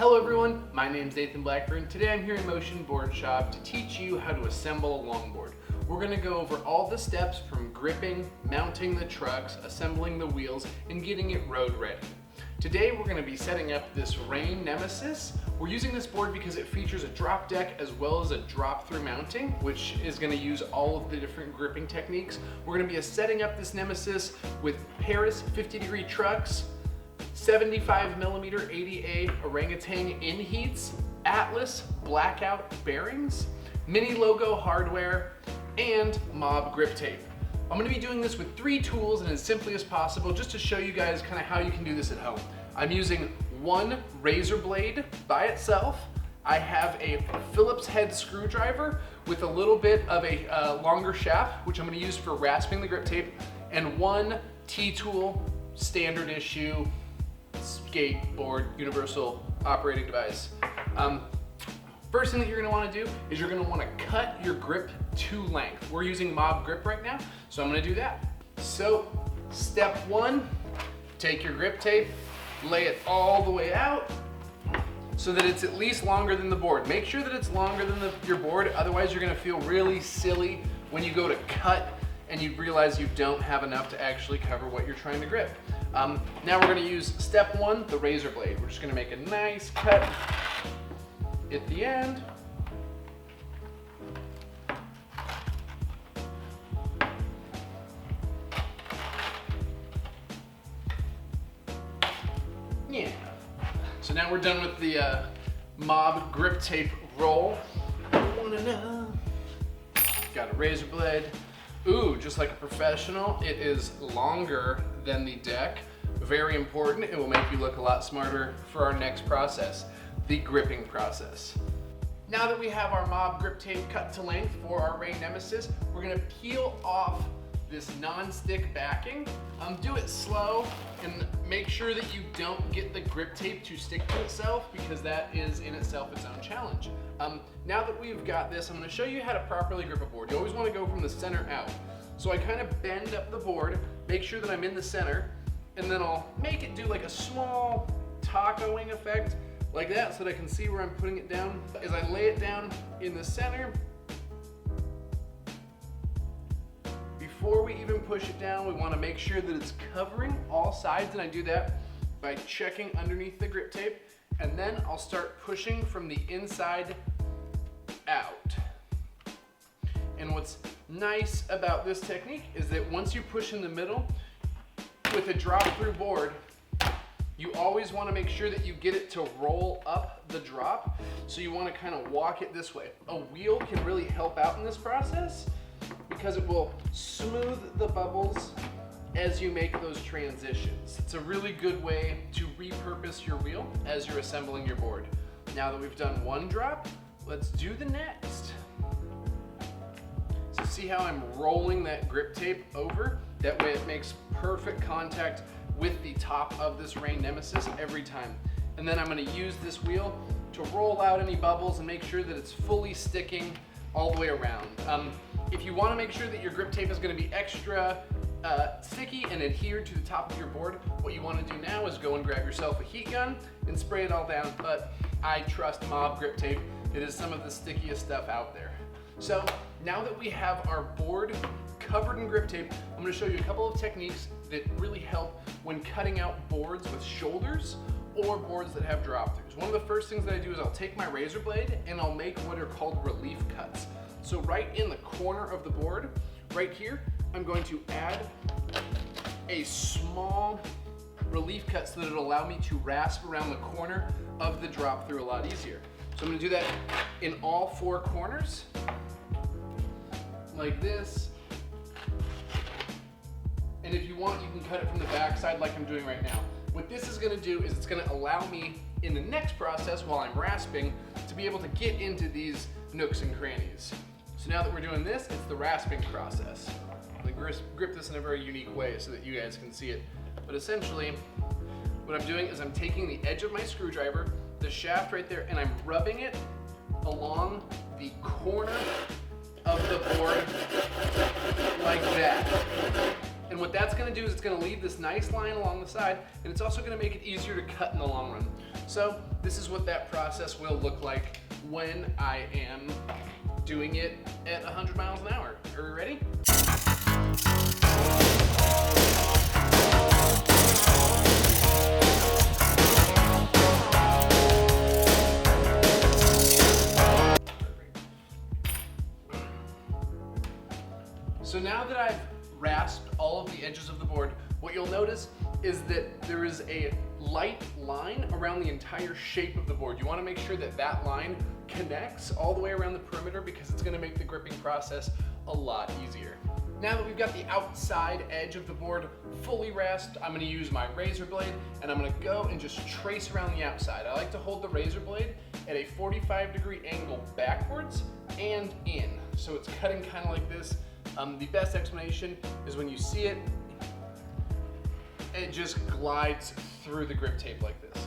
Hello everyone, my name is Nathan Blackburn. Today I'm here in Motion Boardshop to teach you how to assemble a longboard. We're going to go over all the steps from gripping, mounting the trucks, assembling the wheels, and getting it road ready. Today we're going to be setting up this Rain Nemesis. We're using this board because it features a drop deck as well as a drop through mounting, which is going to use all of the different gripping techniques. We're going to be setting up this Nemesis with Paris 50-degree trucks, 75mm 80A orangutan in heats, Atlas blackout bearings, mini logo hardware, and mob grip tape. I'm going to be doing this with 3 tools and as simply as possible just to show you guys kind of how you can do this at home. I'm using one razor blade by itself. I have a Phillips head screwdriver with a little bit of a longer shaft, which I'm going to use for rasping the grip tape, and one T-tool standard issue skateboard universal operating device. First thing that you're going to want to do is you're going to want to cut your grip to length. We're using mob grip right now, so I'm going to do that. So step 1, take your grip tape, lay it all the way out so that it's at least longer than the board. Make sure that it's longer than your board, otherwise you're going to feel really silly when you go to cut and you realize you don't have enough to actually cover what you're trying to grip. Now we're going to use step 1, the razor blade. We're just going to make a nice cut at the end. Yeah. So now we're done with the mob grip tape roll. Got a razor blade. Ooh, just like a professional, it is longer than the deck. Very important. It will make you look a lot smarter for our next process, the gripping process. Now that we have our mob grip tape cut to length for our Rain Nemesis, we're gonna peel off this non-stick backing. Do it slow and make sure that you don't get the grip tape to stick to itself, because that is in itself its own challenge. Now that we've got this, I'm gonna show you how to properly grip a board. You always wanna go from the center out. So I kind of bend up the board, make sure that I'm in the center, and then I'll make it do like a small tacoing effect like that so that I can see where I'm putting it down. As I lay it down in the center, before we even push it down, we want to make sure that it's covering all sides, and I do that by checking underneath the grip tape, and then I'll start pushing from the inside out. And what's nice about this technique is that once you push in the middle with a drop through board, you always want to make sure that you get it to roll up the drop, so you want to kind of walk it this way. A wheel can really help out in this process because it will smooth the bubbles as you make those transitions. It's a really good way to repurpose your wheel as you're assembling your board. Now that we've done one drop, let's do the next. So see how I'm rolling that grip tape over? That way it makes perfect contact with the top of this Rain Nemesis every time. And then I'm going to use this wheel to roll out any bubbles and make sure that it's fully sticking all the way around. If you want to make sure that your grip tape is going to be extra sticky and adhered to the top of your board, what you want to do now is go and grab yourself a heat gun and spray it all down. But I trust mob grip tape. It is some of the stickiest stuff out there. So now that we have our board covered in grip tape, I'm going to show you a couple of techniques that really help when cutting out boards with shoulders or boards that have drop throughs. One of the first things that I do is I'll take my razor blade and I'll make what are called relief cuts. So right in the corner of the board, right here, I'm going to add a small relief cut so that it'll allow me to rasp around the corner of the drop through a lot easier. So I'm going to do that in all 4 corners, like this. And if you want, you can cut it from the back side like I'm doing right now. What this is going to do is it's going to allow me in the next process while I'm rasping to be able to get into these nooks and crannies. So now that we're doing this, it's the rasping process. I'm going to grip this in a very unique way so that you guys can see it. But essentially, what I'm doing is I'm taking the edge of my screwdriver, the shaft right there, and I'm rubbing it along the corner of the board like that. And what that's going to do is it's going to leave this nice line along the side, and it's also going to make it easier to cut in the long run. So this is what that process will look like when I am doing it at 100 miles an hour. Are we ready? So now that I've rasped all of the edges of the board, what you'll notice is that there is a light line around the entire shape of the board. You want to make sure that that line connects all the way around the perimeter because it's going to make the gripping process a lot easier. Now that we've got the outside edge of the board fully rasped, I'm going to use my razor blade and I'm going to go and just trace around the outside. I like to hold the razor blade at a 45-degree angle backwards and in. So it's cutting kind of like this. The best explanation is when you see it, it just glides through the grip tape like this.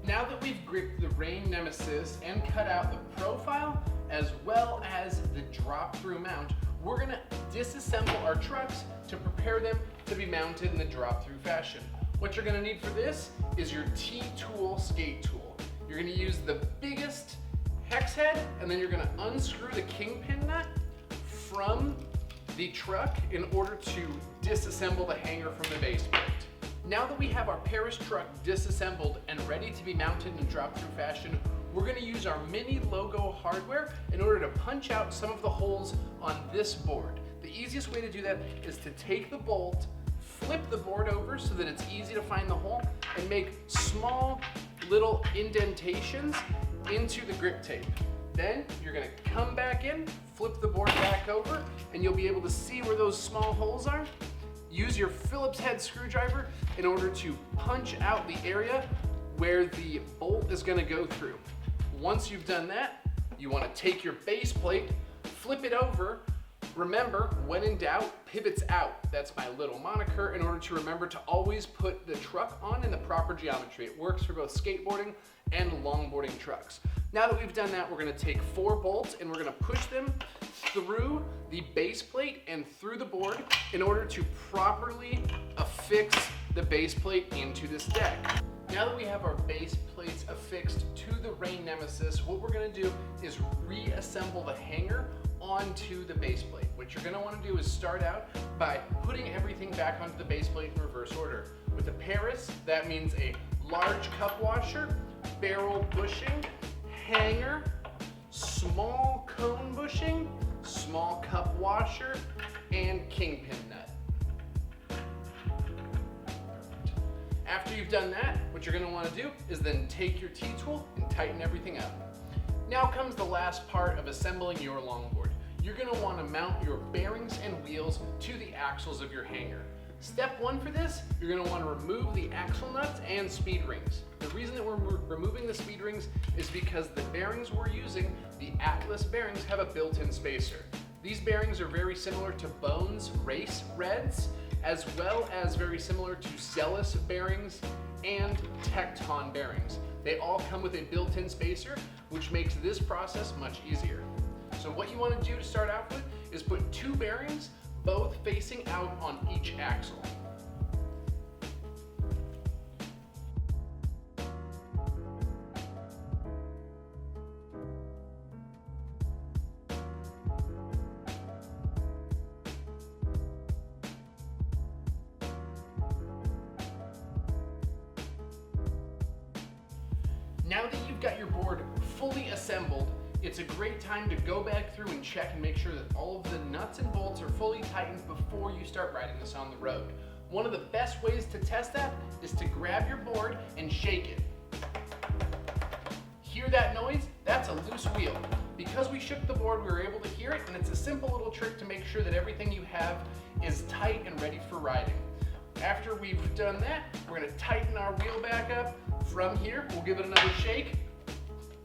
Now that we've gripped the Rain Nemesis and cut out the profile as well as the drop-through mount, we're gonna disassemble our trucks to prepare them to be mounted in the drop-through fashion. What you're gonna need for this is your T-tool skate tool. You're gonna use the biggest hex head, and then you're gonna unscrew the kingpin nut from the truck in order to disassemble the hanger from the base plate. Now that we have our Paris truck disassembled and ready to be mounted in drop-through fashion, we're gonna use our mini logo hardware in order to punch out some of the holes on this board. The easiest way to do that is to take the bolt, flip the board over so that it's easy to find the hole, and make small little indentations into the grip tape. Then you're gonna come back in, flip the board back over, and you'll be able to see where those small holes are. Use your Phillips head screwdriver in order to punch out the area where the bolt is gonna go through. Once you've done that, you wanna take your base plate, flip it over. Remember, when in doubt, pivots out. That's my little moniker in order to remember to always put the truck on in the proper geometry. It works for both skateboarding and longboarding trucks. Now that we've done that, we're gonna take 4 bolts and we're gonna push them through the base plate and through the board in order to properly affix the base plate into this deck. Now that we have our base plates affixed to the Rain Nemesis, what we're gonna do is reassemble the hanger onto the base plate. What you're gonna wanna do is start out by putting everything back onto the base plate in reverse order. With the Paris, that means a large cup washer, barrel bushing, hanger, small cone bushing, small cup washer, and kingpin nut. After you've done that, what you're gonna wanna do is then take your T-tool and tighten everything up. Now comes the last part of assembling your longboard. You're gonna wanna mount your bearings and wheels to the axles of your hanger. Step 1 for this, you're gonna wanna remove the axle nuts and speed rings. The reason that we're removing the speed rings is because the bearings we're using, the Atlas bearings, have a built-in spacer. These bearings are very similar to Bones Race Reds, as well as very similar to Zealous bearings and Tecton bearings. They all come with a built-in spacer, which makes this process much easier. So what you want to do to start out with is put 2 bearings, both facing out on each axle. Now that you've got your board fully assembled, it's a great time to go back through and check and make sure that all of the nuts and bolts are fully tightened before you start riding this on the road. One of the best ways to test that is to grab your board and shake it. Hear that noise? That's a loose wheel. Because we shook the board, we were able to hear it, and it's a simple little trick to make sure that everything you have is tight and ready for riding. After we've done that, we're gonna tighten our wheel back up. From here, we'll give it another shake.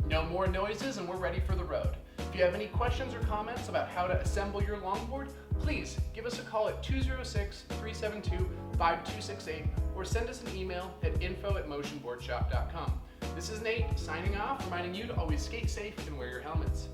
No more noises, and we're ready for the road. If you have any questions or comments about how to assemble your longboard, please give us a call at 206-372-5268 or send us an email at info@motionboardshop.com. This is Nate signing off, reminding you to always skate safe and wear your helmets.